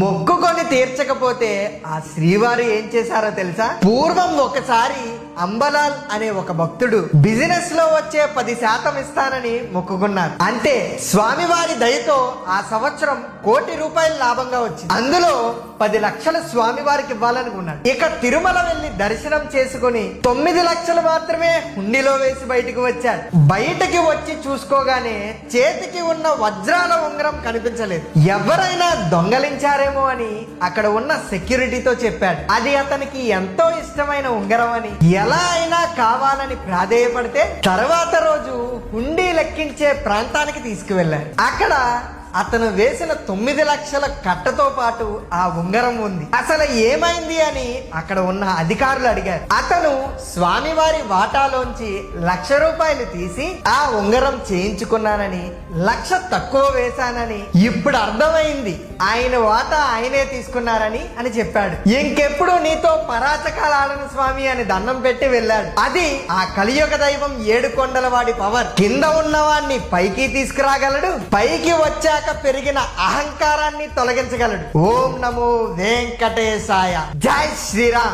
మొక్కుకొని తీర్చకపోతే ఆ శ్రీవారు ఏం చేశారో తెలుసా? పూర్వం ఒకసారి అంబలాల్ అనే ఒక భక్తుడు బిజినెస్ లో వచ్చే 10% ఇస్తానని మొక్కుకున్నారు. అంటే స్వామివారి దయతో ఆ సంవత్సరం ₹1,00,00,000 లాభంగా వచ్చింది. అందులో 10 లక్షలు స్వామివారికి ఇవ్వాలనుకున్నాడు. ఇక తిరుమల వెళ్లి దర్శనం చేసుకుని 9 లక్షలు మాత్రమే హుండీలో వేసి బయటికి వచ్చాడు. బయటికి వచ్చి చూసుకోగానే చేతికి ఉన్న వజ్రాల ఉంగరం కనిపించలేదు. ఎవరైనా దొంగలించారేమో అని అక్కడ ఉన్న సెక్యూరిటీతో చెప్పాడు. అది అతనికి ఎంతో ఇష్టమైన ఉంగరం అని, ఎలా అయినా కావాలని ప్రాధేయపడితే తర్వాత రోజు హుండీ లెక్కించే ప్రాంతానికి తీసుకువెళ్ళాడు. అక్కడ అతను వేసిన 9 లక్షల కట్టతో పాటు ఆ ఉంగరం ఉంది. అసలు ఏమైంది అని అక్కడ ఉన్న అధికారులు అడిగారు. అతను స్వామివారి వాటాలోంచి ₹1,00,000 తీసి ఆ ఉంగరం చేయించుకున్నానని, 1,00,000 తక్కువ వేశానని ఇప్పుడు అర్థమైంది. ఆయన వాటా ఆయనే తీసుకున్నారని అని చెప్పాడు. ఇంకెప్పుడు నీతో పరాచకాలు ఆడను స్వామి అని దండం పెట్టి వెళ్ళాడు. అది ఆ కలియుగ దైవం ఏడుకొండలవాడి పవర్. కింద ఉన్నవాడిని పైకి తీసుకురాగలడు, పైకి వచ్చాక పెరిగిన అహంకారాన్ని తొలగించగలడు. ఓం నమో వెంకటేశాయ. జై శ్రీరామ్.